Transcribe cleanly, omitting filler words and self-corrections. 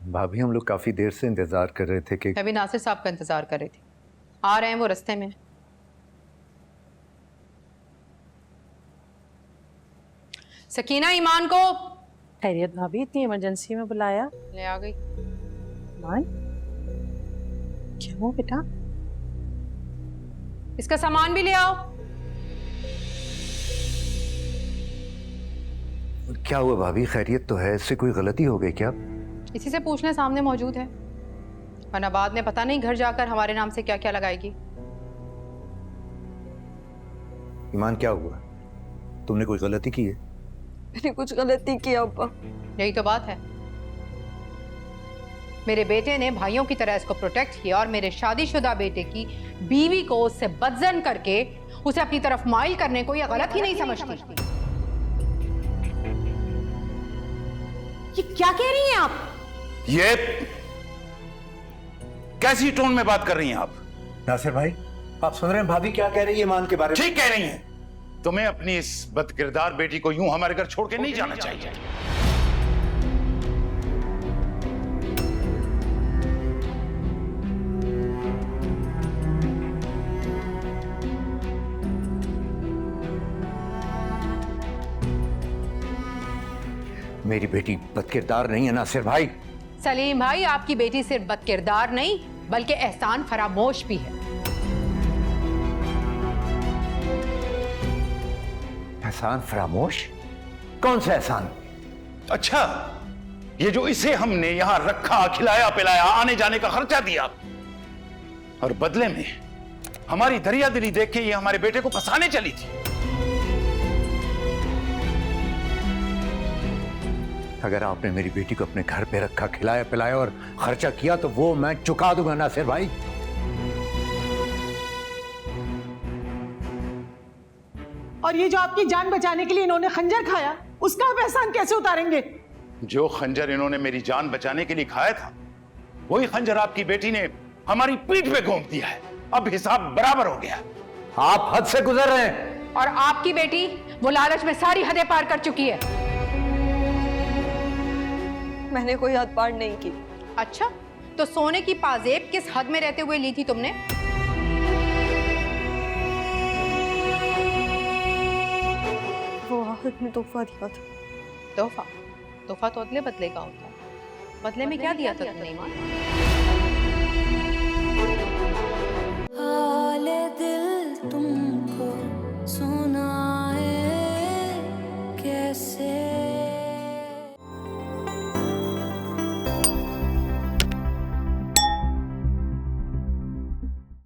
भाभी हम लोग काफी देर से इंतजार कर रहे थे कि मैं भी नासिर साहब का इंतजार कर रही थी। आ रहे हैं वो रास्ते में। सकीना, ईमान को खैरियत भाभी, इतनी इमरजेंसी में बुलाया? ले आ गई। ईमान, क्या हुआ बेटा? इसका सामान भी ले आओ। क्या हुआ भाभी? खैरियत तो है, इससे कोई गलती हो गई क्या? इसी से पूछने सामने मौजूद है, वरना बाद में पता नहीं घर जाकर हमारे नाम से क्या क्या लगाएगी। ईमान, क्या हुआ? तुमने कोई गलती की है? मैंने कुछ गलती की अब्बा। यही तो बात है। मेरे बेटे ने भाइयों की तरह इसको प्रोटेक्ट किया और मेरे शादीशुदा बेटे की बीवी को उससे बदजन करके उसे अपनी तरफ माइल करने को यह गलत ही नहीं समझती। ये क्या कह रही हैं आप? ये कैसी टोन में बात कर रही हैं आप? नासिर भाई, आप सुन रहे हैं भाभी क्या कह रही है ईमान के बारे में? ठीक कह रही हैं। तुम्हें अपनी इस बदकिरदार बेटी को यूं हमारे घर छोड़ के नहीं जाना चाहिए। मेरी बेटी बदकिरदार नहीं है नासिर भाई। सलीम भाई, आपकी बेटी सिर्फ बदकिरदार नहीं बल्कि एहसान फरामोश भी है। एहसान फरामोश? कौन सा एहसान? अच्छा, ये जो इसे हमने यहां रखा, खिलाया पिलाया, आने जाने का खर्चा दिया और बदले में हमारी दरिया दिली देख के ये हमारे बेटे को फंसाने चली थी। अगर आपने मेरी बेटी को अपने घर पे रखा, खिलाया पिलाया और खर्चा किया तो वो मैं चुका दूंगा नासिर भाई। और ये जो आपकी जान बचाने के लिए इन्होंने खंजर खाया, उसका आप एहसान कैसे उतारेंगे? जो खंजर इन्होंने मेरी जान बचाने के लिए खाया था, वही खंजर आपकी बेटी ने हमारी पीठ पे घोंप दिया है। अब हिसाब बराबर हो गया। आप हद से गुजर रहे हैं। और आपकी बेटी वो लालच में सारी हदें पार कर चुकी है। मैंने कोई हद पार नहीं की। अच्छा, तो सोने की पाजेब किस हद में रहते हुए ली थी तुमने? वो आहत ने तोहफा दिया था। तोहफा? तोहफा तो अदले बदले का होता है। बदले में क्या दिया था तुमने ईमान?